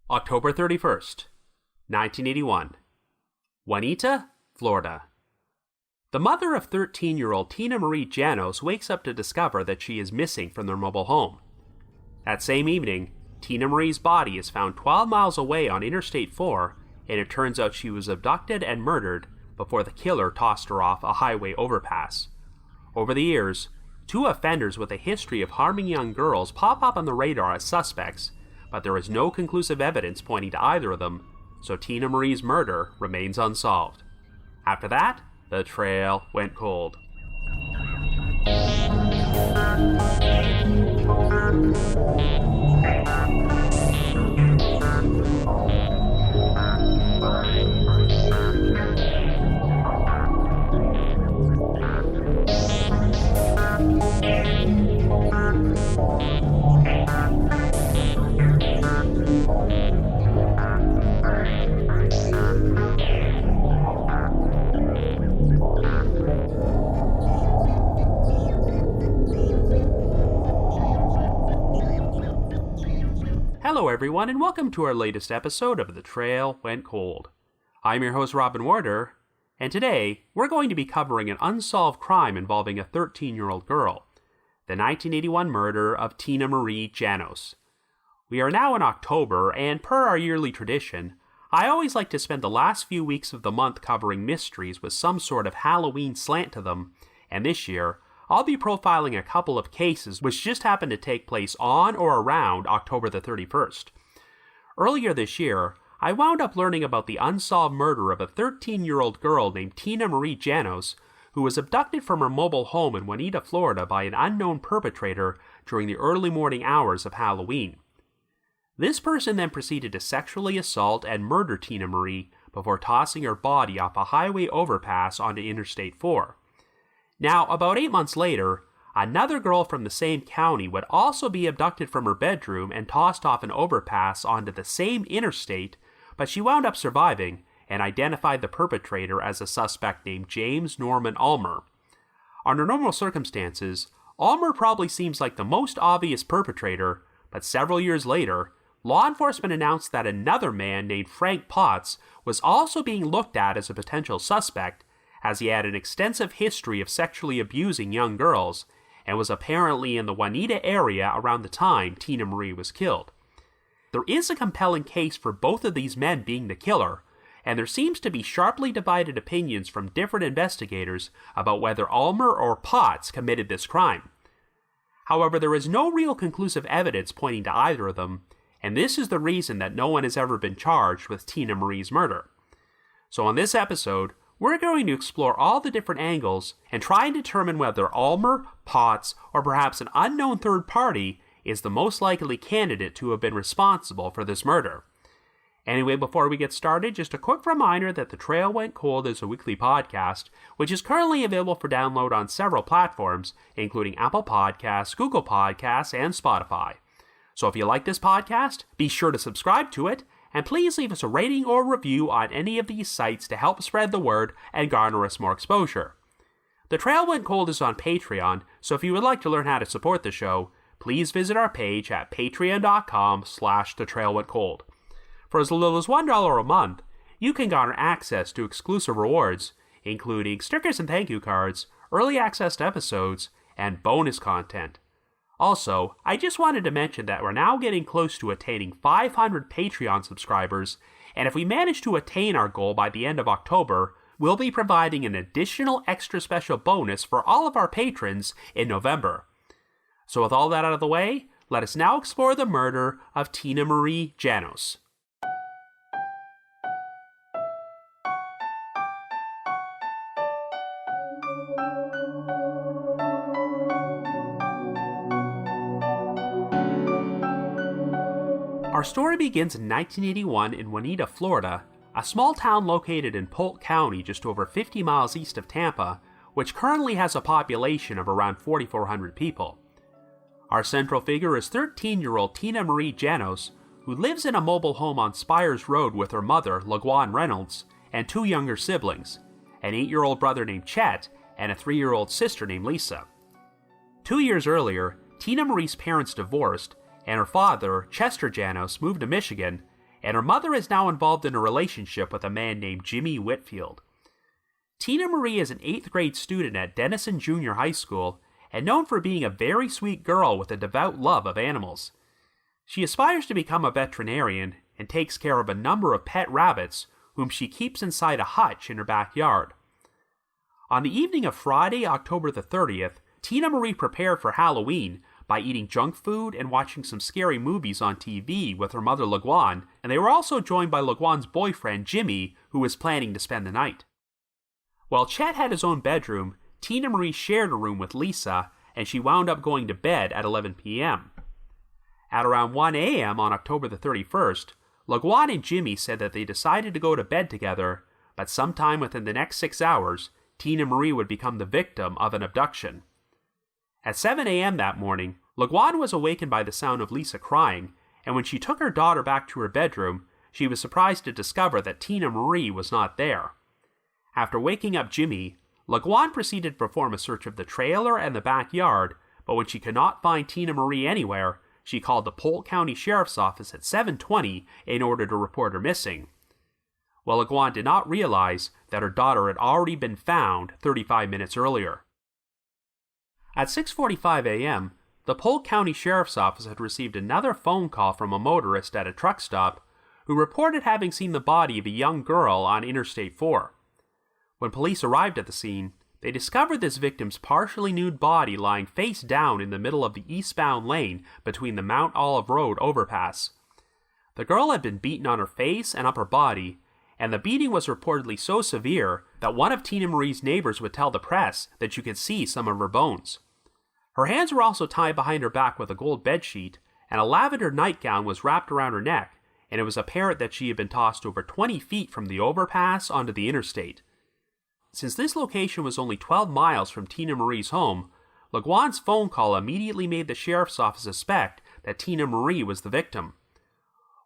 October 31st, 1981. Wahneta, Florida. The mother of 13-year-old Tina Marie Janose wakes up to discover that she is missing from their mobile home. That same evening, Tina Marie's body is found 12 miles away on Interstate 4, and it turns out she was abducted and murdered before the killer tossed her off a highway overpass. Over the years, two offenders with a history of harming young girls pop up on the radar as suspects, but there is no conclusive evidence pointing to either of them, so Tina Marie's murder remains unsolved. After that, the trail went cold. Hello everyone, and welcome to our latest episode of The Trail Went Cold. I'm your host Robin Warder, and today we're going to be covering an unsolved crime involving a 13-year-old girl, the 1981 murder of Tina Marie Janose. We are now in October, and per our yearly tradition, I always like to spend the last few weeks of the month covering mysteries with some sort of Halloween slant to them, and this year, I'll be profiling a couple of cases which just happened to take place on or around October the 31st. Earlier this year, I wound up learning about the unsolved murder of a 13-year-old girl named Tina Marie Janose, who was abducted from her mobile home in Wahneta, Florida by an unknown perpetrator during the early morning hours of Halloween. This person then proceeded to sexually assault and murder Tina Marie before tossing her body off a highway overpass onto Interstate 4. Now, about 8 months later, another girl from the same county would also be abducted from her bedroom and tossed off an overpass onto the same interstate, but she wound up surviving and identified the perpetrator as a suspect named James Norman Ulmer. Under normal circumstances, Ulmer probably seems like the most obvious perpetrator, but several years later, law enforcement announced that another man named Frank Potts was also being looked at as a potential suspect, as he had an extensive history of sexually abusing young girls, and was apparently in the Wahneta area around the time Tina Marie was killed. There is a compelling case for both of these men being the killer, and there seems to be sharply divided opinions from different investigators about whether Ulmer or Potts committed this crime. However, there is no real conclusive evidence pointing to either of them, and this is the reason that no one has ever been charged with Tina Marie's murder. So on this episode, we're going to explore all the different angles and try and determine whether Ulmer, Potts, or perhaps an unknown third party is the most likely candidate to have been responsible for this murder. Anyway, before we get started, just a quick reminder that The Trail Went Cold is a weekly podcast, which is currently available for download on several platforms, including Apple Podcasts, Google Podcasts, and Spotify. So if you like this podcast, be sure to subscribe to it, and please leave us a rating or review on any of these sites to help spread the word and garner us more exposure. The Trail Went Cold is on Patreon, so if you would like to learn how to support the show, please visit our page at patreon.com/thetrailwentcold. For as little as $1 a month, you can garner access to exclusive rewards, including stickers and thank you cards, early access to episodes, and bonus content. Also, I just wanted to mention that we're now getting close to attaining 500 Patreon subscribers, and if we manage to attain our goal by the end of October, we'll be providing an additional extra special bonus for all of our patrons in November. So with all that out of the way, let us now explore the murder of Tina Marie Janose. Our story begins in 1981 in Wahneta, Florida, a small town located in Polk County just over 50 miles east of Tampa, which currently has a population of around 4,400 people. Our central figure is 13-year-old Tina Marie Janose, who lives in a mobile home on Spires Road with her mother, LaGuan Reynolds, and two younger siblings, an 8-year-old brother named Chet and a 3-year-old sister named Lisa. 2 years earlier, Tina Marie's parents divorced, and her father, Chester Janose, moved to Michigan, and her mother is now involved in a relationship with a man named Jimmy Whitfield. Tina Marie is an 8th grade student at Denison Junior High School and known for being a very sweet girl with a devout love of animals. She aspires to become a veterinarian and takes care of a number of pet rabbits whom she keeps inside a hutch in her backyard. On the evening of Friday, October the 30th, Tina Marie prepared for Halloween by eating junk food and watching some scary movies on TV with her mother LeGuan, and they were also joined by LeGuan's boyfriend Jimmy, who was planning to spend the night. While Chet had his own bedroom, Tina Marie shared a room with Lisa, and she wound up going to bed at 11 p.m. At around 1 a.m. on October the 31st, LeGuan and Jimmy said that they decided to go to bed together, but sometime within the next 6 hours, Tina Marie would become the victim of an abduction. At 7 a.m. that morning, LeGuan was awakened by the sound of Lisa crying, and when she took her daughter back to her bedroom, she was surprised to discover that Tina Marie was not there. After waking up Jimmy, LeGuan proceeded to perform a search of the trailer and the backyard, but when she could not find Tina Marie anywhere, she called the Polk County Sheriff's Office at 7:20 in order to report her missing. Well, LeGuan did not realize that her daughter had already been found 35 minutes earlier. At 6:45 a.m., the Polk County Sheriff's Office had received another phone call from a motorist at a truck stop who reported having seen the body of a young girl on Interstate 4. When police arrived at the scene, they discovered this victim's partially nude body lying face down in the middle of the eastbound lane between the Mount Olive Road overpass. The girl had been beaten on her face and upper body, and the beating was reportedly so severe that one of Tina Marie's neighbors would tell the press that you could see some of her bones. Her hands were also tied behind her back with a gold bedsheet, and a lavender nightgown was wrapped around her neck, and it was apparent that she had been tossed over 20 feet from the overpass onto the interstate. Since this location was only 12 miles from Tina Marie's home, LeGuan's phone call immediately made the sheriff's office suspect that Tina Marie was the victim.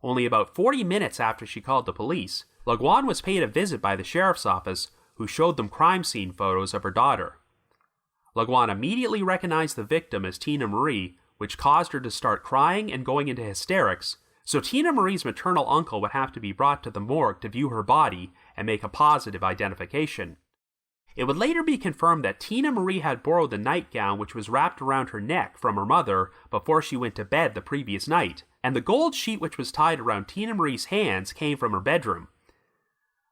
Only about 40 minutes after she called the police, LeGuan was paid a visit by the sheriff's office, who showed them crime scene photos of her daughter. LeGuan immediately recognized the victim as Tina Marie, which caused her to start crying and going into hysterics, so Tina Marie's maternal uncle would have to be brought to the morgue to view her body and make a positive identification. It would later be confirmed that Tina Marie had borrowed the nightgown which was wrapped around her neck from her mother before she went to bed the previous night, and the gold sheet which was tied around Tina Marie's hands came from her bedroom.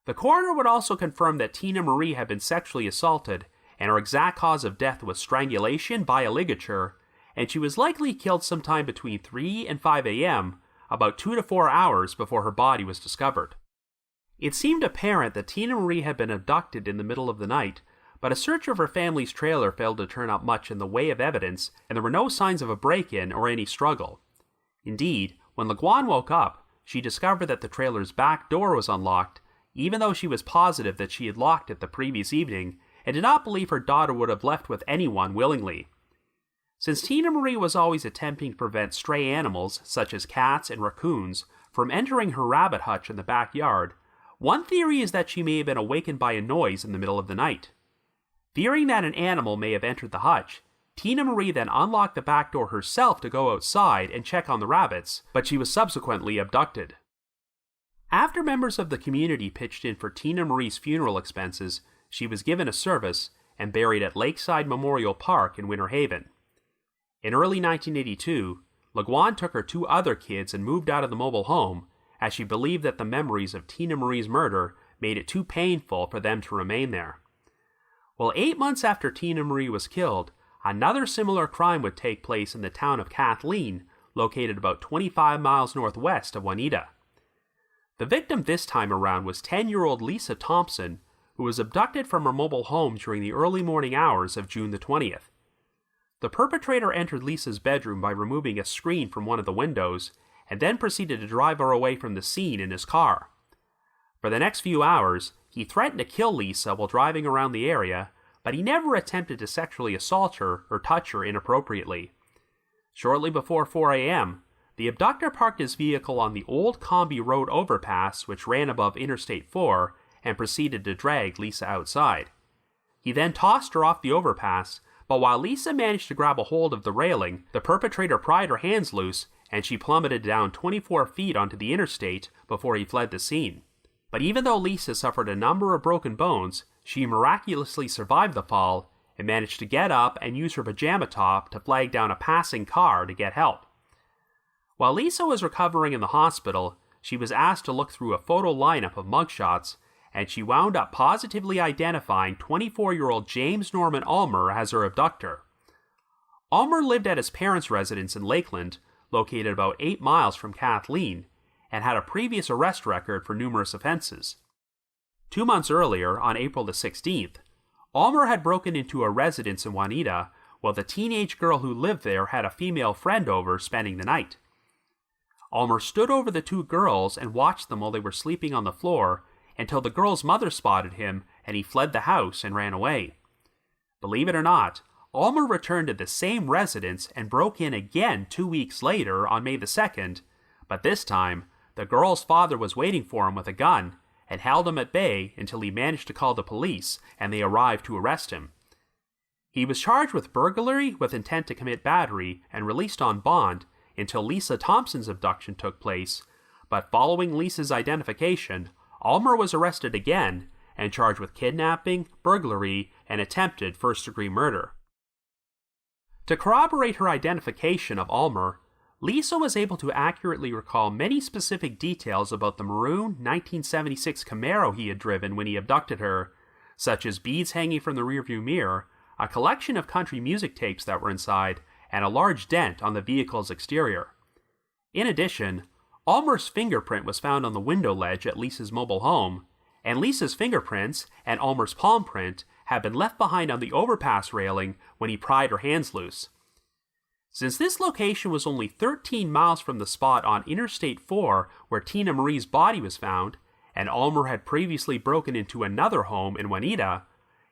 The coroner would also confirm that Tina Marie had been sexually assaulted, and her exact cause of death was strangulation by a ligature, and she was likely killed sometime between 3 and 5 a.m., about 2 to 4 hours before her body was discovered. It seemed apparent that Tina Marie had been abducted in the middle of the night, but a search of her family's trailer failed to turn up much in the way of evidence, and there were no signs of a break-in or any struggle. Indeed, when LeGuan woke up, she discovered that the trailer's back door was unlocked, even though she was positive that she had locked it the previous evening, and did not believe her daughter would have left with anyone willingly. Since Tina Marie was always attempting to prevent stray animals, such as cats and raccoons, from entering her rabbit hutch in the backyard, one theory is that she may have been awakened by a noise in the middle of the night. Fearing that an animal may have entered the hutch, Tina Marie then unlocked the back door herself to go outside and check on the rabbits, but she was subsequently abducted. After members of the community pitched in for Tina Marie's funeral expenses, she was given a service and buried at Lakeside Memorial Park in Winter Haven. In early 1982, LeGuan took her 2 other kids and moved out of the mobile home, as she believed that the memories of Tina Marie's murder made it too painful for them to remain there. Well, 8 months after Tina Marie was killed, another similar crime would take place in the town of Kathleen, located about 25 miles northwest of Wahneta. The victim this time around was 10-year-old Lisa Thompson, who was abducted from her mobile home during the early morning hours of June the 20th. The perpetrator entered Lisa's bedroom by removing a screen from one of the windows, and then proceeded to drive her away from the scene in his car. For the next few hours, he threatened to kill Lisa while driving around the area, but he never attempted to sexually assault her or touch her inappropriately. Shortly before 4 a.m., the abductor parked his vehicle on the Old Combi Road overpass, which ran above Interstate 4, and proceeded to drag Lisa outside. He then tossed her off the overpass, but while Lisa managed to grab a hold of the railing, the perpetrator pried her hands loose and she plummeted down 24 feet onto the interstate before he fled the scene. But even though Lisa suffered a number of broken bones, she miraculously survived the fall and managed to get up and use her pajama top to flag down a passing car to get help. While Lisa was recovering in the hospital, she was asked to look through a photo lineup of mugshots, and she wound up positively identifying 24-year-old James Norman Ulmer as her abductor. Ulmer lived at his parents' residence in Lakeland, located about 8 miles from Kathleen, and had a previous arrest record for numerous offenses. 2 months earlier, on April the 16th, Ulmer had broken into a residence in Wahneta while the teenage girl who lived there had a female friend over spending the night. Ulmer stood over the 2 girls and watched them while they were sleeping on the floor until the girl's mother spotted him and he fled the house and ran away. Believe it or not, Ulmer returned to the same residence and broke in again 2 weeks later on May the 2nd, but this time, the girl's father was waiting for him with a gun and held him at bay until he managed to call the police and they arrived to arrest him. He was charged with burglary with intent to commit battery and released on bond until Lisa Thompson's abduction took place, but following Lisa's identification, Ulmer was arrested again and charged with kidnapping, burglary, and attempted first-degree murder. To corroborate her identification of Ulmer, Lisa was able to accurately recall many specific details about the maroon 1976 Camaro he had driven when he abducted her, such as beads hanging from the rearview mirror, a collection of country music tapes that were inside, and a large dent on the vehicle's exterior. In addition, Ulmer's fingerprint was found on the window ledge at Lisa's mobile home, and Lisa's fingerprints and Ulmer's palm print had been left behind on the overpass railing when he pried her hands loose. Since this location was only 13 miles from the spot on Interstate 4 where Tina Marie's body was found, and Ulmer had previously broken into another home in Wahneta,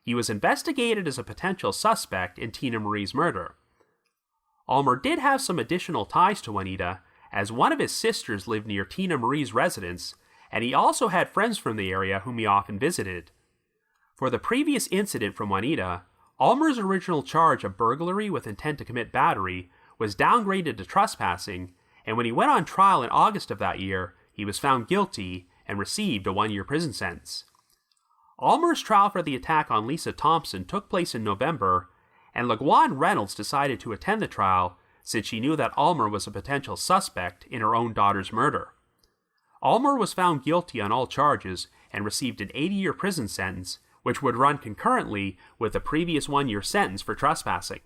he was investigated as a potential suspect in Tina Marie's murder. Ulmer did have some additional ties to Wahneta, as one of his sisters lived near Tina Marie's residence, and he also had friends from the area whom he often visited. For the previous incident from Wahneta, Ulmer's original charge of burglary with intent to commit battery was downgraded to trespassing, and when he went on trial in August of that year, he was found guilty and received a 1-year prison sentence. Ulmer's trial for the attack on Lisa Thompson took place in November, and LaGuan Reynolds decided to attend the trial since she knew that Ulmer was a potential suspect in her own daughter's murder. Ulmer was found guilty on all charges and received an 80-year prison sentence, which would run concurrently with the previous 1-year sentence for trespassing.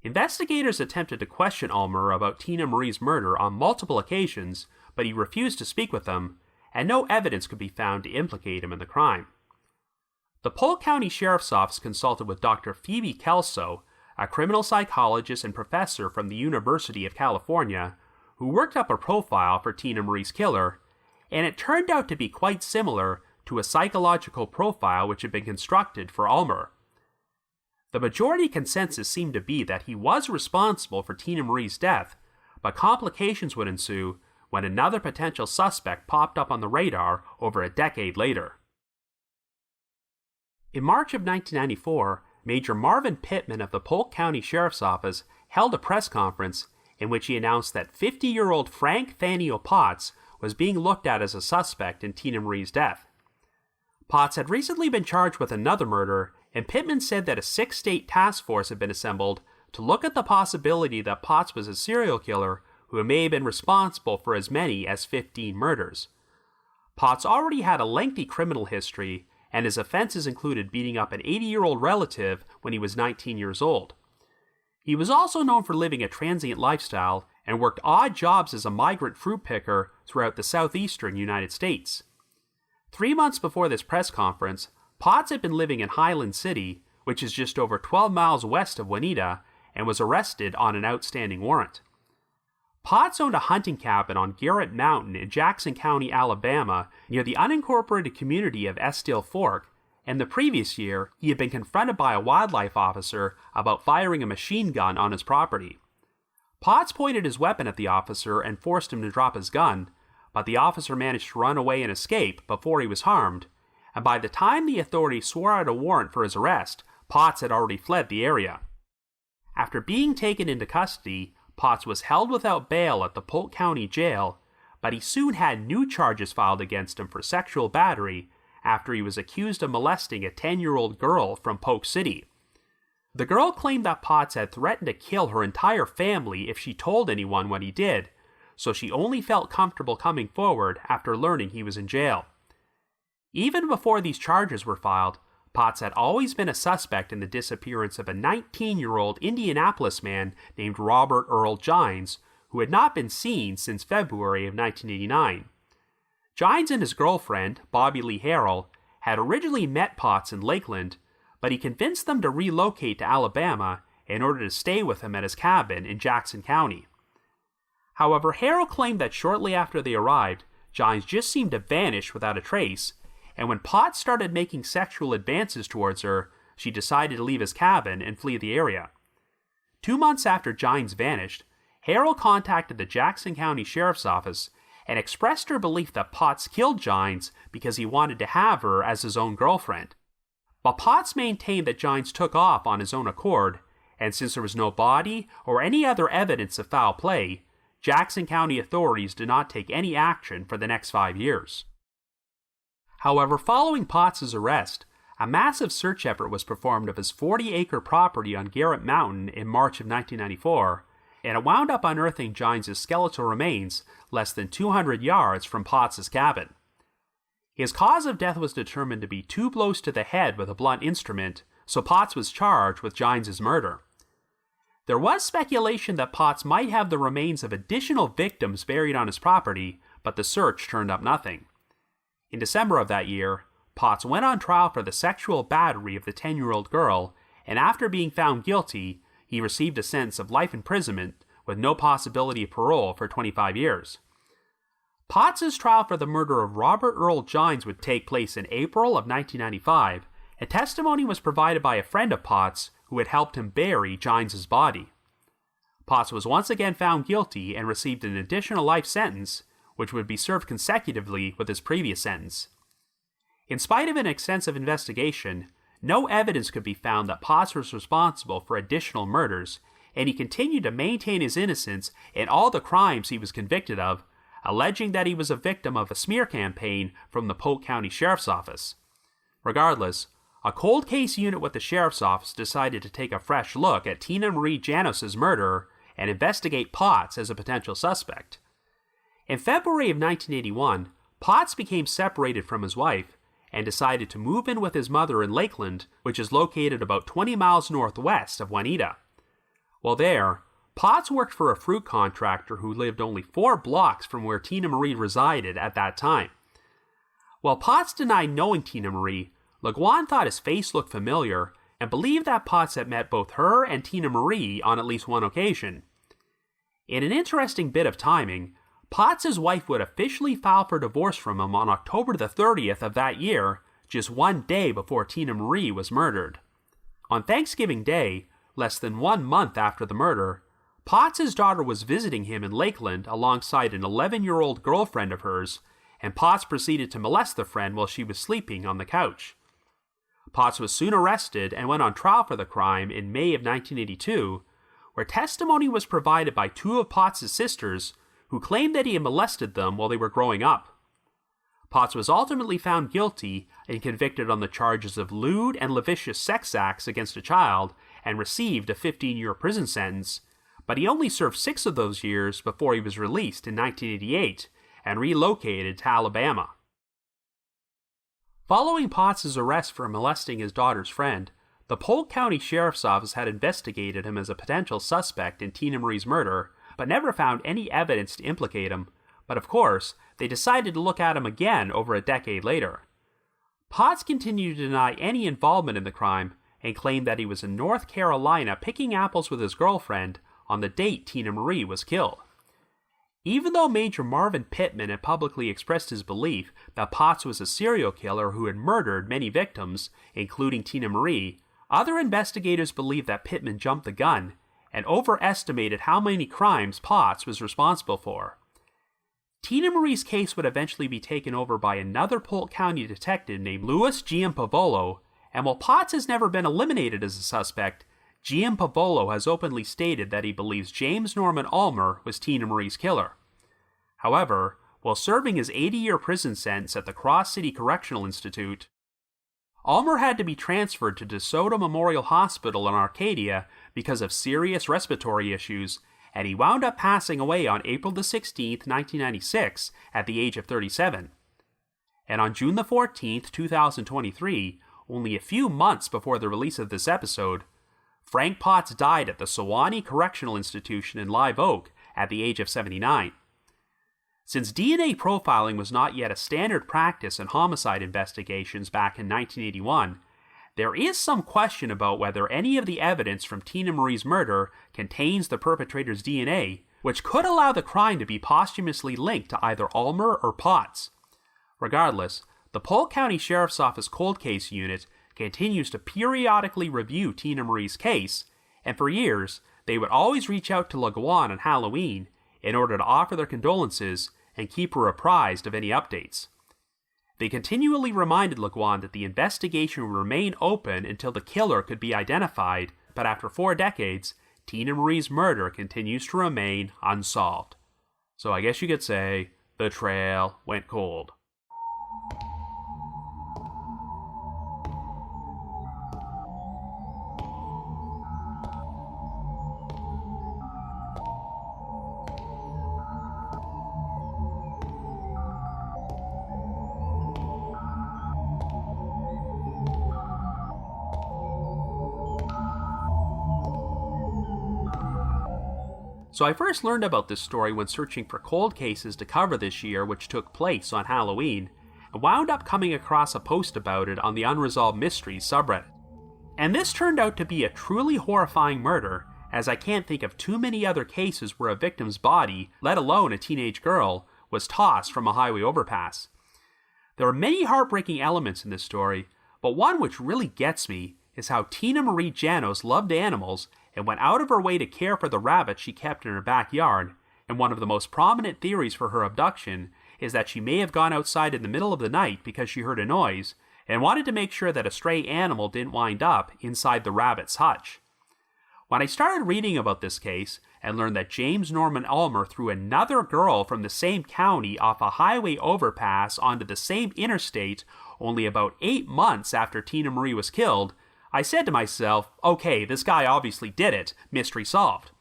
Investigators attempted to question Ulmer about Tina Marie's murder on multiple occasions, but he refused to speak with them, and no evidence could be found to implicate him in the crime. The Polk County Sheriff's Office consulted with Dr. Phoebe Kelso, a criminal psychologist and professor from the University of California, who worked up a profile for Tina Marie's killer, and it turned out to be quite similar to a psychological profile which had been constructed for Ulmer. The majority consensus seemed to be that he was responsible for Tina Marie's death, but complications would ensue when another potential suspect popped up on the radar over a decade later. In March of 1994, Major Marvin Pittman of the Polk County Sheriff's Office held a press conference in which he announced that 50-year-old Frank Faneuil Potts was being looked at as a suspect in Tina Marie's death. Potts had recently been charged with another murder, and Pittman said that a 6-state task force had been assembled to look at the possibility that Potts was a serial killer who may have been responsible for as many as 15 murders. Potts already had a lengthy criminal history, and his offenses included beating up an 80-year-old relative when he was 19 years old. He was also known for living a transient lifestyle and worked odd jobs as a migrant fruit picker throughout the southeastern United States. 3 months before this press conference, Potts had been living in Highland City, which is just over 12 miles west of Wahneta, and was arrested on an outstanding warrant. Potts owned a hunting cabin on Garrett Mountain in Jackson County, Alabama, near the unincorporated community of Estill Fork, and the previous year he had been confronted by a wildlife officer about firing a machine gun on his property. Potts pointed his weapon at the officer and forced him to drop his gun, but the officer managed to run away and escape before he was harmed, and by the time the authorities swore out a warrant for his arrest, Potts had already fled the area. After being taken into custody, Potts was held without bail at the Polk County Jail, but he soon had new charges filed against him for sexual battery after he was accused of molesting a 10-year-old girl from Polk City. The girl claimed that Potts had threatened to kill her entire family if she told anyone what he did, so she only felt comfortable coming forward after learning he was in jail. Even before these charges were filed, Potts had always been a suspect in the disappearance of a 19-year-old Indianapolis man named Robert Earl Gines, who had not been seen since February of 1989. Gines and his girlfriend, Bobby Lee Harrell, had originally met Potts in Lakeland, but he convinced them to relocate to Alabama in order to stay with him at his cabin in Jackson County. However, Harrell claimed that shortly after they arrived, Gines just seemed to vanish without a trace, and when Potts started making sexual advances towards her, she decided to leave his cabin and flee the area. 2 months after Gines vanished, Harrell contacted the Jackson County Sheriff's Office and expressed her belief that Potts killed Gines because he wanted to have her as his own girlfriend. But Potts maintained that Gines took off on his own accord, and since there was no body or any other evidence of foul play, Jackson County authorities did not take any action for the next 5 years. However, following Potts' arrest, a massive search effort was performed of his 40-acre property on Garrett Mountain in March of 1994, and it wound up unearthing Gines' skeletal remains less than 200 yards from Potts' cabin. His cause of death was determined to be 2 blows to the head with a blunt instrument, so Potts was charged with Gines' murder. There was speculation that Potts might have the remains of additional victims buried on his property, but the search turned up nothing. In December of that year, Potts went on trial for the sexual battery of the 10-year-old girl, and after being found guilty, he received a sentence of life imprisonment with no possibility of parole for 25 years. Potts' trial for the murder of Robert Earl Gines would take place in April of 1995, and testimony was provided by a friend of Potts who had helped him bury Gines' body. Potts was once again found guilty and received an additional life sentence, which would be served consecutively with his previous sentence. In spite of an extensive investigation, no evidence could be found that Potts was responsible for additional murders, and he continued to maintain his innocence in all the crimes he was convicted of, alleging that he was a victim of a smear campaign from the Polk County Sheriff's Office. Regardless, a cold case unit with the Sheriff's Office decided to take a fresh look at Tina Marie Janose's murder and investigate Potts as a potential suspect. In February of 1981, Potts became separated from his wife and decided to move in with his mother in Lakeland, which is located about 20 miles northwest of Wahneta. While there, Potts worked for a fruit contractor who lived only 4 blocks from where Tina Marie resided at that time. While Potts denied knowing Tina Marie, LeGuan thought his face looked familiar and believed that Potts had met both her and Tina Marie on at least one occasion. In an interesting bit of timing, Potts' wife would officially file for divorce from him on October the 30th of that year, just 1 day before Tina Marie was murdered. On Thanksgiving Day, less than 1 month after the murder, Potts' daughter was visiting him in Lakeland alongside an 11-year-old girlfriend of hers, and Potts proceeded to molest the friend while she was sleeping on the couch. Potts was soon arrested and went on trial for the crime in May of 1982, where testimony was provided by 2 of Potts' sisters who claimed that he had molested them while they were growing up. Potts was ultimately found guilty and convicted on the charges of lewd and lascivious sex acts against a child and received a 15-year prison sentence, but he only served 6 of those years before he was released in 1988 and relocated to Alabama. Following Potts' arrest for molesting his daughter's friend, the Polk County Sheriff's Office had investigated him as a potential suspect in Tina Marie's murder, but never found any evidence to implicate him, but of course, they decided to look at him again over a decade later. Potts continued to deny any involvement in the crime and claimed that he was in North Carolina picking apples with his girlfriend on the date Tina Marie was killed. Even though Major Marvin Pittman had publicly expressed his belief that Potts was a serial killer who had murdered many victims, including Tina Marie, other investigators believed that Pittman jumped the gun and overestimated how many crimes Potts was responsible for. Tina Marie's case would eventually be taken over by another Polk County detective named Louis Giampavolo, and while Potts has never been eliminated as a suspect, Giampaolo has openly stated that he believes James Norman Ulmer was Tina Marie's killer. However, while serving his 80-year prison sentence at the Cross City Correctional Institute, Ulmer had to be transferred to DeSoto Memorial Hospital in Arcadia because of serious respiratory issues, and he wound up passing away on April 16, 1996, at the age of 37. And on June 14, 2023, only a few months before the release of this episode, Frank Potts died at the Sewanee Correctional Institution in Live Oak at the age of 79. Since DNA profiling was not yet a standard practice in homicide investigations back in 1981, there is some question about whether any of the evidence from Tina Marie's murder contains the perpetrator's DNA, which could allow the crime to be posthumously linked to either Ulmer or Potts. Regardless, the Polk County Sheriff's Office Cold Case Unit continues to periodically review Tina Marie's case, and for years, they would always reach out to LeGuan on Halloween in order to offer their condolences and keep her apprised of any updates. They continually reminded LeGuan that the investigation would remain open until the killer could be identified, but after 4 decades, Tina Marie's murder continues to remain unsolved. So I guess you could say, the trail went cold. So I first learned about this story when searching for cold cases to cover this year, which took place on Halloween, and wound up coming across a post about it on the Unresolved Mysteries subreddit. And this turned out to be a truly horrifying murder, as I can't think of too many other cases where a victim's body, let alone a teenage girl, was tossed from a highway overpass. There are many heartbreaking elements in this story, but one which really gets me is how Tina Marie Janose loved animals and went out of her way to care for the rabbits she kept in her backyard, and one of the most prominent theories for her abduction is that she may have gone outside in the middle of the night because she heard a noise, and wanted to make sure that a stray animal didn't wind up inside the rabbit's hutch. When I started reading about this case, and learned that James Norman Ulmer threw another girl from the same county off a highway overpass onto the same interstate only about 8 months after Tina Marie was killed, I said to myself, okay, this guy obviously did it, mystery solved.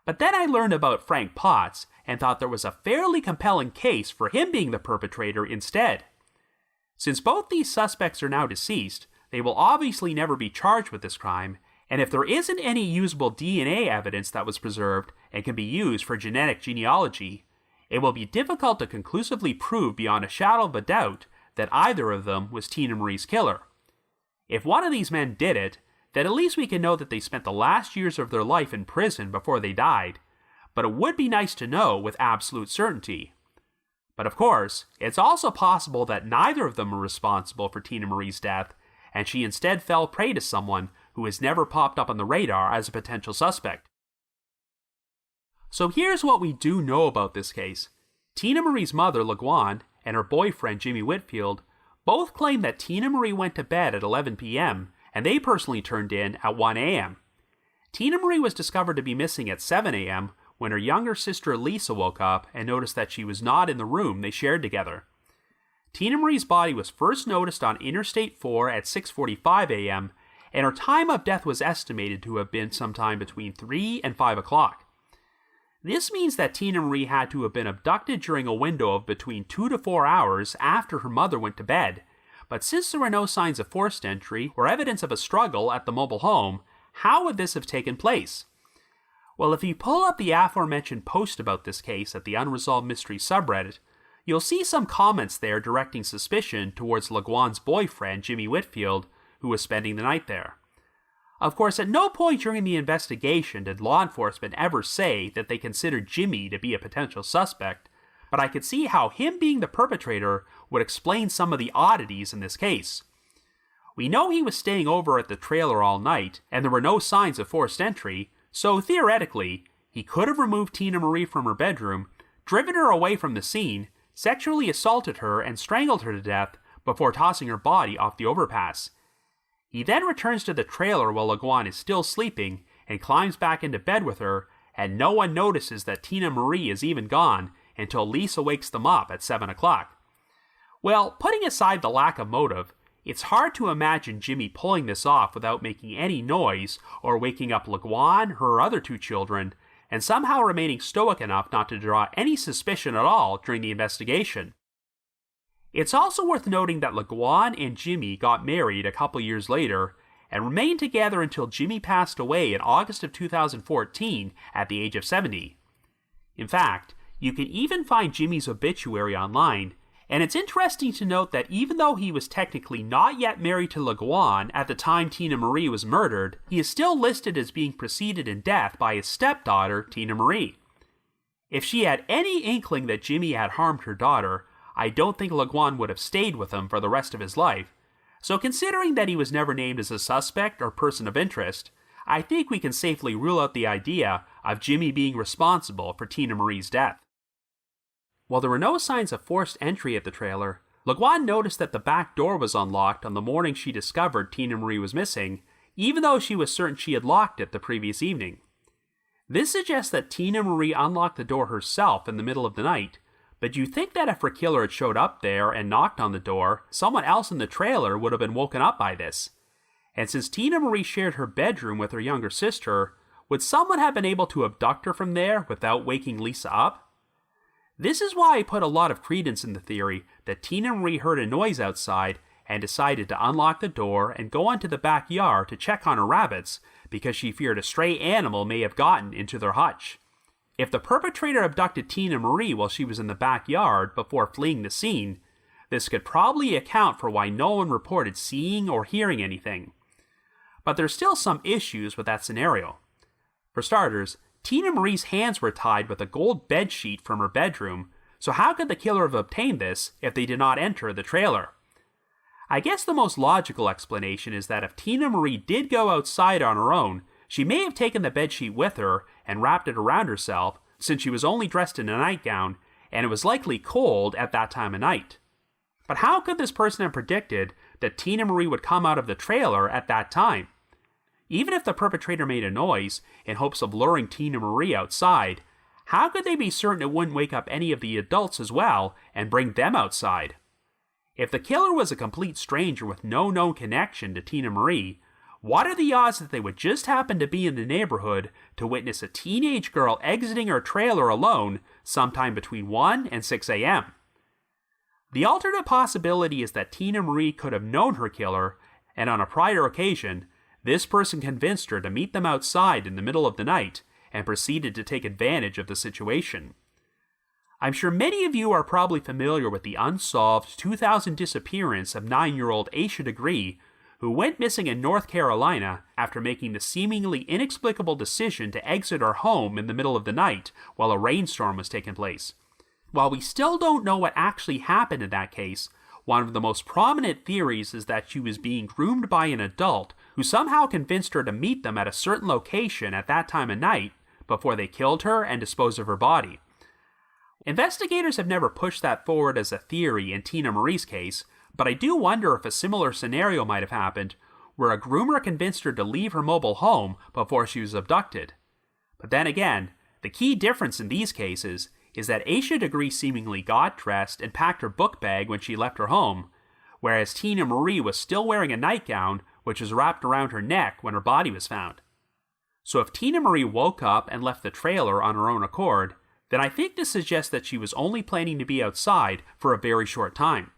But then I learned about Frank Potts and thought there was a fairly compelling case for him being the perpetrator instead. Since both these suspects are now deceased, they will obviously never be charged with this crime, and if there isn't any usable DNA evidence that was preserved and can be used for genetic genealogy, it will be difficult to conclusively prove beyond a shadow of a doubt that either of them was Tina Marie's killer. If one of these men did it, then at least we can know that they spent the last years of their life in prison before they died, but it would be nice to know with absolute certainty. But of course, it's also possible that neither of them were responsible for Tina Marie's death, and she instead fell prey to someone who has never popped up on the radar as a potential suspect. So here's what we do know about this case. Tina Marie's mother, LeGuan, and her boyfriend, Jimmy Whitfield, both claim that Tina Marie went to bed at 11 p.m., and they personally turned in at 1 a.m. Tina Marie was discovered to be missing at 7 a.m. when her younger sister Lisa woke up and noticed that she was not in the room they shared together. Tina Marie's body was first noticed on Interstate 4 at 6:45 a.m., and her time of death was estimated to have been sometime between 3 and 5 o'clock. This means that Tina Marie had to have been abducted during a window of between 2 to 4 hours after her mother went to bed, but since there were no signs of forced entry or evidence of a struggle at the mobile home, how would this have taken place? Well, if you pull up the aforementioned post about this case at the Unresolved Mysteries subreddit, you'll see some comments there directing suspicion towards LeGuan's boyfriend, Jimmy Whitfield, who was spending the night there. Of course, at no point during the investigation did law enforcement ever say that they considered Jimmy to be a potential suspect, but I could see how him being the perpetrator would explain some of the oddities in this case. We know he was staying over at the trailer all night, and there were no signs of forced entry, so theoretically, he could have removed Tina Marie from her bedroom, driven her away from the scene, sexually assaulted her and strangled her to death before tossing her body off the overpass. He then returns to the trailer while Leguan is still sleeping and climbs back into bed with her, and no one notices that Tina Marie is even gone until Lisa wakes them up at 7 o'clock. Well, putting aside the lack of motive, it's hard to imagine Jimmy pulling this off without making any noise or waking up Leguan, her other two children, and somehow remaining stoic enough not to draw any suspicion at all during the investigation. It's also worth noting that Leguan and Jimmy got married a couple years later and remained together until Jimmy passed away in August of 2014 at the age of 70. In fact, you can even find Jimmy's obituary online, and it's interesting to note that even though he was technically not yet married to Leguan at the time Tina Marie was murdered, he is still listed as being preceded in death by his stepdaughter, Tina Marie. If she had any inkling that Jimmy had harmed her daughter, I don't think Leguan would have stayed with him for the rest of his life. So considering that he was never named as a suspect or person of interest, I think we can safely rule out the idea of Jimmy being responsible for Tina Marie's death. While there were no signs of forced entry at the trailer, Leguan noticed that the back door was unlocked on the morning she discovered Tina Marie was missing, even though she was certain she had locked it the previous evening. This suggests that Tina Marie unlocked the door herself in the middle of the night, but you'd think that if her killer had showed up there and knocked on the door, someone else in the trailer would have been woken up by this. And since Tina Marie shared her bedroom with her younger sister, would someone have been able to abduct her from there without waking Lisa up? This is why I put a lot of credence in the theory that Tina Marie heard a noise outside and decided to unlock the door and go onto the backyard to check on her rabbits because she feared a stray animal may have gotten into their hutch. If the perpetrator abducted Tina Marie while she was in the backyard before fleeing the scene, this could probably account for why no one reported seeing or hearing anything. But there's still some issues with that scenario. For starters, Tina Marie's hands were tied with a gold bedsheet from her bedroom, so how could the killer have obtained this if they did not enter the trailer? I guess the most logical explanation is that if Tina Marie did go outside on her own, she may have taken the bedsheet with her and wrapped it around herself, since she was only dressed in a nightgown, and it was likely cold at that time of night. But how could this person have predicted that Tina Marie would come out of the trailer at that time? Even if the perpetrator made a noise in hopes of luring Tina Marie outside, how could they be certain it wouldn't wake up any of the adults as well and bring them outside? If the killer was a complete stranger with no known connection to Tina Marie, what are the odds that they would just happen to be in the neighborhood to witness a teenage girl exiting her trailer alone sometime between 1 and 6 a.m.? The alternate possibility is that Tina Marie could have known her killer, and on a prior occasion, this person convinced her to meet them outside in the middle of the night and proceeded to take advantage of the situation. I'm sure many of you are probably familiar with the unsolved 2000 disappearance of 9-year-old Aisha Degree, who went missing in North Carolina after making the seemingly inexplicable decision to exit her home in the middle of the night while a rainstorm was taking place. While we still don't know what actually happened in that case, one of the most prominent theories is that she was being groomed by an adult who somehow convinced her to meet them at a certain location at that time of night before they killed her and disposed of her body. Investigators have never pushed that forward as a theory in Tina Marie's case, but I do wonder if a similar scenario might have happened, where a groomer convinced her to leave her mobile home before she was abducted. But then again, the key difference in these cases is that Aisha Degree seemingly got dressed and packed her book bag when she left her home, whereas Tina Marie was still wearing a nightgown which was wrapped around her neck when her body was found. So if Tina Marie woke up and left the trailer on her own accord, then I think this suggests that she was only planning to be outside for a very short time.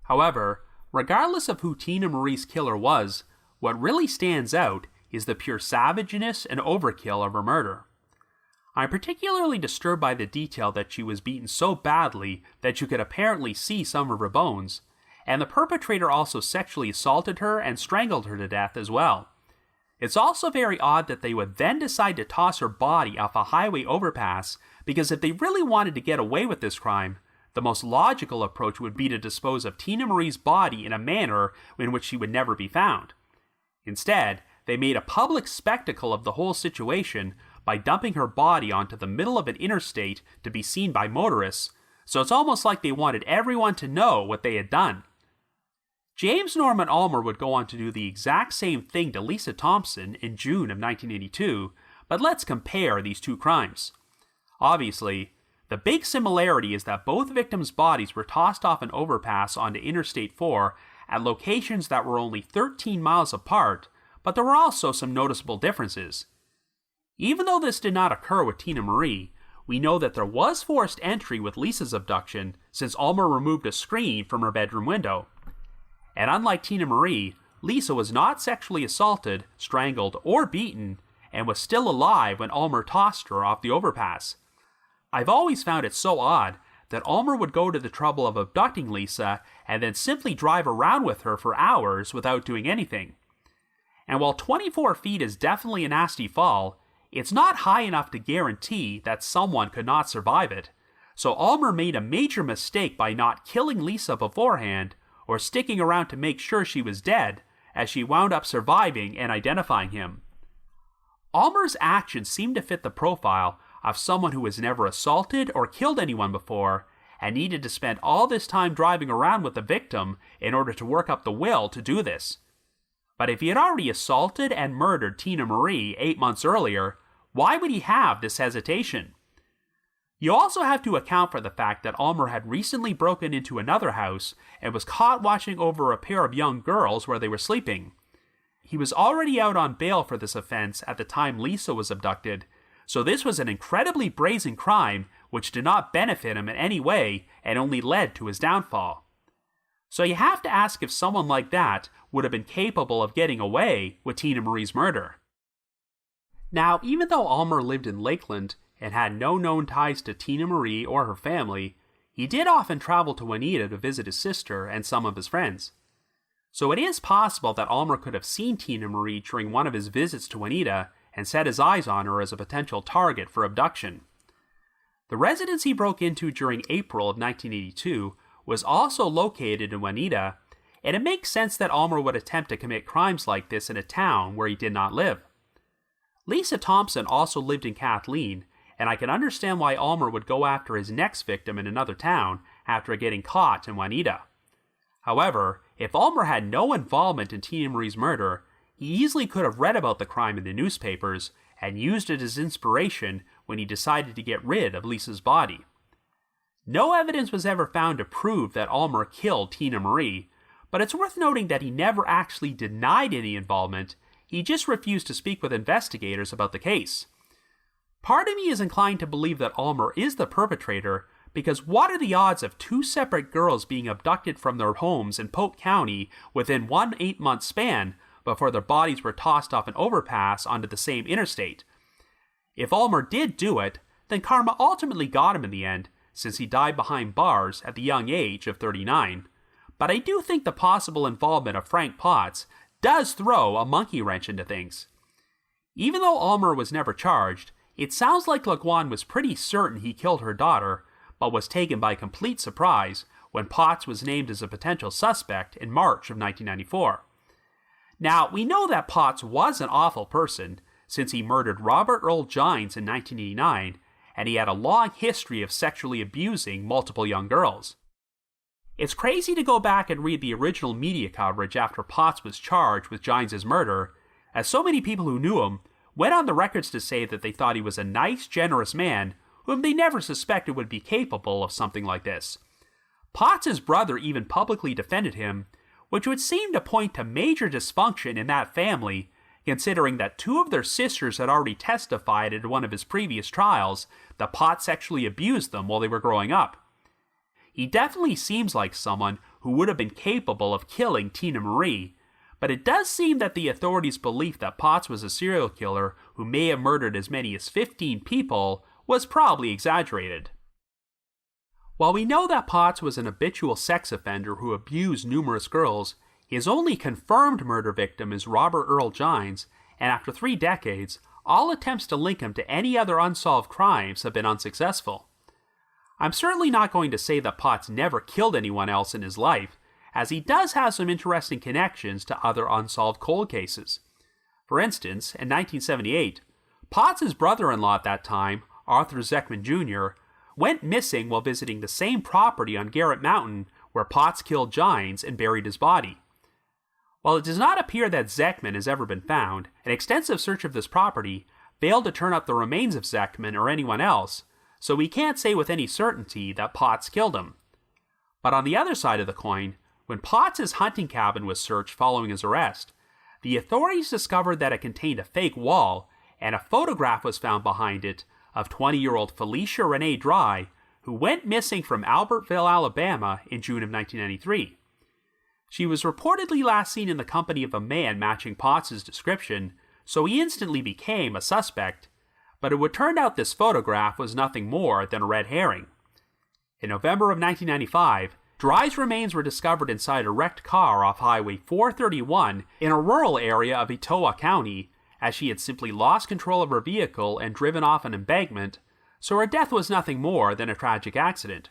However, regardless of who Tina Marie's killer was, what really stands out is the pure savageness and overkill of her murder. I'm particularly disturbed by the detail that she was beaten so badly that you could apparently see some of her bones, and the perpetrator also sexually assaulted her and strangled her to death as well. It's also very odd that they would then decide to toss her body off a highway overpass, because if they really wanted to get away with this crime, the most logical approach would be to dispose of Tina Marie's body in a manner in which she would never be found. Instead, they made a public spectacle of the whole situation by dumping her body onto the middle of an interstate to be seen by motorists, so it's almost like they wanted everyone to know what they had done. James Norman Ulmer would go on to do the exact same thing to Lisa Thompson in June of 1982, but let's compare these two crimes. Obviously, the big similarity is that both victims' bodies were tossed off an overpass onto Interstate 4 at locations that were only 13 miles apart, but there were also some noticeable differences. Even though this did not occur with Tina Marie, we know that there was forced entry with Lisa's abduction since Ulmer removed a screen from her bedroom window. And unlike Tina Marie, Lisa was not sexually assaulted, strangled, or beaten, and was still alive when Ulmer tossed her off the overpass. I've always found it so odd that Ulmer would go to the trouble of abducting Lisa and then simply drive around with her for hours without doing anything. And while 24 feet is definitely a nasty fall, it's not high enough to guarantee that someone could not survive it, so Ulmer made a major mistake by not killing Lisa beforehand or sticking around to make sure she was dead, as she wound up surviving and identifying him. Ulmer's actions seemed to fit the profile of someone who has never assaulted or killed anyone before and needed to spend all this time driving around with the victim in order to work up the will to do this. But if he had already assaulted and murdered Tina Marie 8 months earlier, why would he have this hesitation? You also have to account for the fact that Ulmer had recently broken into another house and was caught watching over a pair of young girls where they were sleeping. He was already out on bail for this offense at the time Lisa was abducted, so this was an incredibly brazen crime which did not benefit him in any way and only led to his downfall. So you have to ask if someone like that would have been capable of getting away with Tina Marie's murder. Now, even though Ulmer lived in Lakeland and had no known ties to Tina Marie or her family, he did often travel to Wahneta to visit his sister and some of his friends. So it is possible that Ulmer could have seen Tina Marie during one of his visits to Wahneta and set his eyes on her as a potential target for abduction. The residence he broke into during April of 1982 was also located in Wahneta, and it makes sense that Ulmer would attempt to commit crimes like this in a town where he did not live. Lisa Thompson also lived in Kathleen, and I can understand why Ulmer would go after his next victim in another town after getting caught in Wahneta. However, if Ulmer had no involvement in Tina Marie's murder, he easily could have read about the crime in the newspapers and used it as inspiration when he decided to get rid of Lisa's body. No evidence was ever found to prove that Ulmer killed Tina Marie, but it's worth noting that he never actually denied any involvement. He just refused to speak with investigators about the case. Part of me is inclined to believe that Ulmer is the perpetrator, because what are the odds of two separate girls being abducted from their homes in Polk County within one 8-month span before their bodies were tossed off an overpass onto the same interstate? If Ulmer did do it, then karma ultimately got him in the end, since he died behind bars at the young age of 39. But I do think the possible involvement of Frank Potts does throw a monkey wrench into things. Even though Ulmer was never charged, it sounds like Laquan was pretty certain he killed her daughter, but was taken by complete surprise when Potts was named as a potential suspect in March of 1994. Now, we know that Potts was an awful person, since he murdered Robert Earl Gines in 1989, and he had a long history of sexually abusing multiple young girls. It's crazy to go back and read the original media coverage after Potts was charged with Gines' murder, as so many people who knew him went on the records to say that they thought he was a nice, generous man whom they never suspected would be capable of something like this. Potts' brother even publicly defended him, which would seem to point to major dysfunction in that family, considering that 2 of their sisters had already testified at one of his previous trials that Potts sexually abused them while they were growing up. He definitely seems like someone who would have been capable of killing Tina Marie, but it does seem that the authorities' belief that Potts was a serial killer who may have murdered as many as 15 people was probably exaggerated. While we know that Potts was an habitual sex offender who abused numerous girls, his only confirmed murder victim is Robert Earl Gines, and after 3 decades, all attempts to link him to any other unsolved crimes have been unsuccessful. I'm certainly not going to say that Potts never killed anyone else in his life, as he does have some interesting connections to other unsolved cold cases. For instance, in 1978, Potts' brother-in-law at that time, Arthur Zeckman Jr., went missing while visiting the same property on Garrett Mountain where Potts killed Gines and buried his body. While it does not appear that Zekman has ever been found, an extensive search of this property failed to turn up the remains of Zekman or anyone else, so we can't say with any certainty that Potts killed him. But on the other side of the coin, when Potts' hunting cabin was searched following his arrest, the authorities discovered that it contained a fake wall, and a photograph was found behind it of 20-year-old Felicia Renee Dry, who went missing from Albertville, Alabama in June of 1993. She was reportedly last seen in the company of a man matching Potts' description, so he instantly became a suspect, but it would turn out this photograph was nothing more than a red herring. In November of 1995, Dry's remains were discovered inside a wrecked car off Highway 431 in a rural area of Etowah County, as she had simply lost control of her vehicle and driven off an embankment, so her death was nothing more than a tragic accident.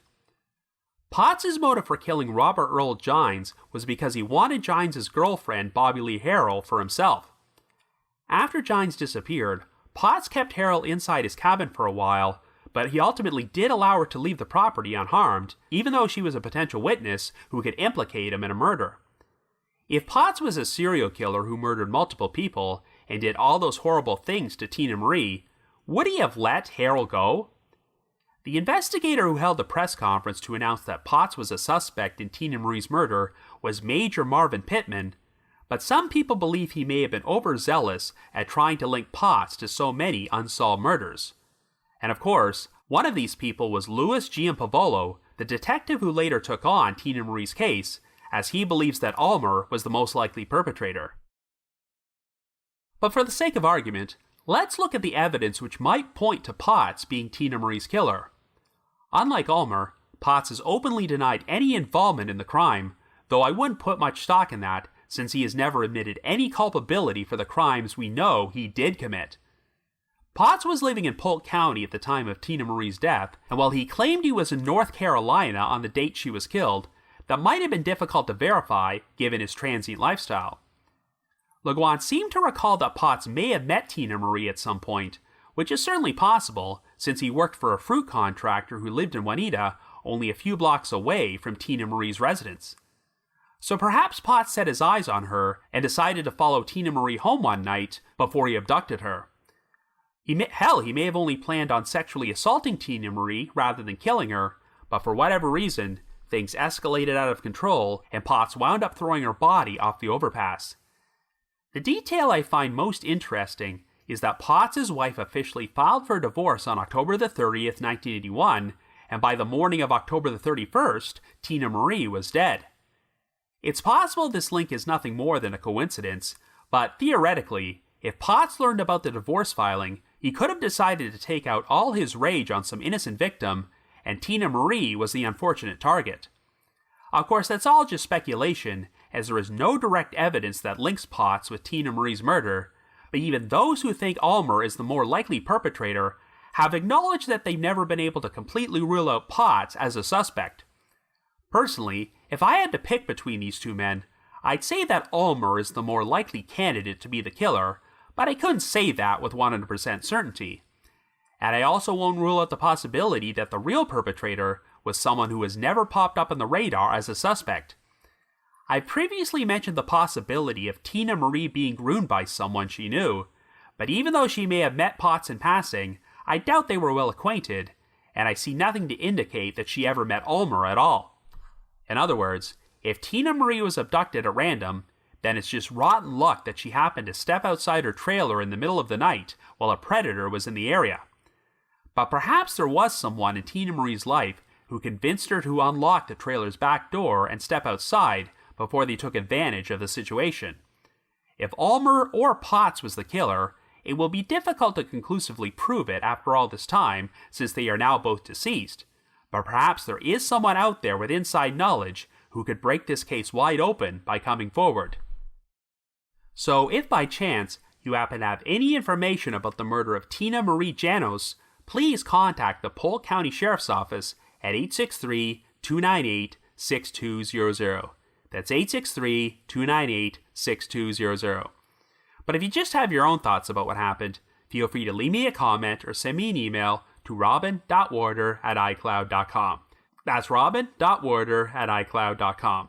Potts' motive for killing Robert Earl Gines was because he wanted Gines' girlfriend, Bobby Lee Harrell, for himself. After Gines disappeared, Potts kept Harrell inside his cabin for a while, but he ultimately did allow her to leave the property unharmed, even though she was a potential witness who could implicate him in a murder. If Potts was a serial killer who murdered multiple people and did all those horrible things to Tina Marie, would he have let Harrell go? The investigator who held the press conference to announce that Potts was a suspect in Tina Marie's murder was Major Marvin Pittman, but some people believe he may have been overzealous at trying to link Potts to so many unsolved murders. And of course, one of these people was Louis Giampavolo, the detective who later took on Tina Marie's case, as he believes that Ulmer was the most likely perpetrator. But for the sake of argument, let's look at the evidence which might point to Potts being Tina Marie's killer. Unlike Ulmer, Potts has openly denied any involvement in the crime, though I wouldn't put much stock in that, since he has never admitted any culpability for the crimes we know he did commit. Potts was living in Polk County at the time of Tina Marie's death, and while he claimed he was in North Carolina on the date she was killed, that might have been difficult to verify given his transient lifestyle. Le Guin seemed to recall that Potts may have met Tina Marie at some point, which is certainly possible since he worked for a fruit contractor who lived in Wahneta, only a few blocks away from Tina Marie's residence. So perhaps Potts set his eyes on her and decided to follow Tina Marie home one night before he abducted her. He may have only planned on sexually assaulting Tina Marie rather than killing her, but for whatever reason, things escalated out of control and Potts wound up throwing her body off the overpass. The detail I find most interesting is that Potts' wife officially filed for divorce on October the 30th, 1981, and by the morning of October the 31st, Tina Marie was dead. It's possible this link is nothing more than a coincidence, but theoretically, if Potts learned about the divorce filing, he could have decided to take out all his rage on some innocent victim, and Tina Marie was the unfortunate target. Of course, that's all just speculation, as there is no direct evidence that links Potts with Tina Marie's murder, but even those who think Ulmer is the more likely perpetrator have acknowledged that they've never been able to completely rule out Potts as a suspect. Personally, if I had to pick between these two men, I'd say that Ulmer is the more likely candidate to be the killer, but I couldn't say that with 100% certainty. And I also won't rule out the possibility that the real perpetrator was someone who has never popped up on the radar as a suspect. I previously mentioned the possibility of Tina Marie being groomed by someone she knew, but even though she may have met Potts in passing, I doubt they were well acquainted, and I see nothing to indicate that she ever met Ulmer at all. In other words, if Tina Marie was abducted at random, then it's just rotten luck that she happened to step outside her trailer in the middle of the night while a predator was in the area. But perhaps there was someone in Tina Marie's life who convinced her to unlock the trailer's back door and step outside before they took advantage of the situation. If Ulmer or Potts was the killer, it will be difficult to conclusively prove it after all this time, since they are now both deceased. But perhaps there is someone out there with inside knowledge who could break this case wide open by coming forward. So if by chance you happen to have any information about the murder of Tina Marie Janose, please contact the Polk County Sheriff's Office at 863-298-6200. That's 863-298-6200. But if you just have your own thoughts about what happened, feel free to leave me a comment or send me an email to robin.warder@icloud.com. That's robin.warder@icloud.com.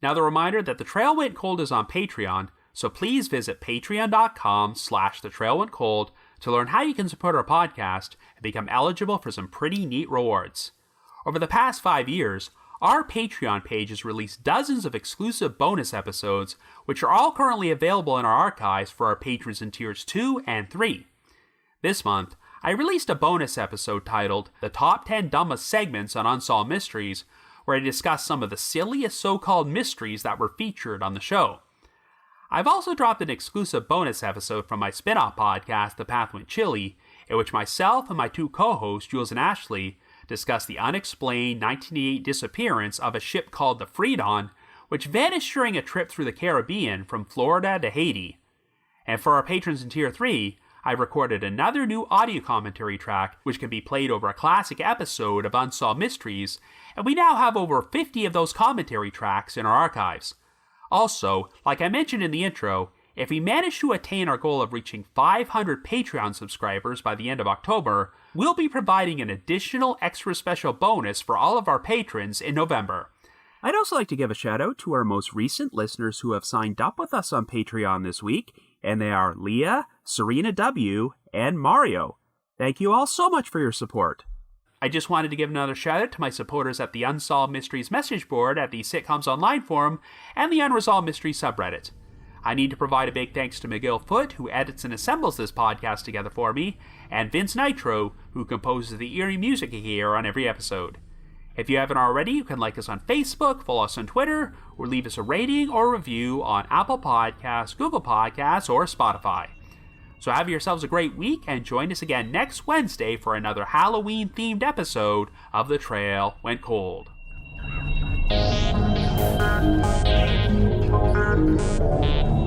Now, the reminder that The Trail Went Cold is on Patreon, so please visit patreon.com/thetrailwentcold to learn how you can support our podcast and become eligible for some pretty neat rewards. Over the past 5 years, our Patreon page has released dozens of exclusive bonus episodes, which are all currently available in our archives for our patrons in tiers 2 and 3. This month, I released a bonus episode titled The Top 10 Dumbest Segments on Unsolved Mysteries, where I discussed some of the silliest so-called mysteries that were featured on the show. I've also dropped an exclusive bonus episode from my spin-off podcast, The Path Went Chilly, in which myself and my two co-hosts, Jules and Ashley, discuss the unexplained 1988 disappearance of a ship called the Freedon, which vanished during a trip through the Caribbean from Florida to Haiti. And for our patrons in Tier 3, I've recorded another new audio commentary track which can be played over a classic episode of Unsolved Mysteries, and we now have over 50 of those commentary tracks in our archives. Also, like I mentioned in the intro, if we manage to attain our goal of reaching 500 Patreon subscribers by the end of October, we'll be providing an additional extra special bonus for all of our patrons in November. I'd also like to give a shout out to our most recent listeners who have signed up with us on Patreon this week, and they are Leah, Serena W., and Mario. Thank you all so much for your support. I just wanted to give another shout out to my supporters at the Unsolved Mysteries message board at the Sitcoms Online forum and the Unresolved Mysteries subreddit. I need to provide a big thanks to McGill Foote, who edits and assembles this podcast together for me, and Vince Nitro, who composes the eerie music you hear on every episode. If you haven't already, you can like us on Facebook, follow us on Twitter, or leave us a rating or review on Apple Podcasts, Google Podcasts, or Spotify. So have yourselves a great week, and join us again next Wednesday for another Halloween-themed episode of The Trail Went Cold. Thank you.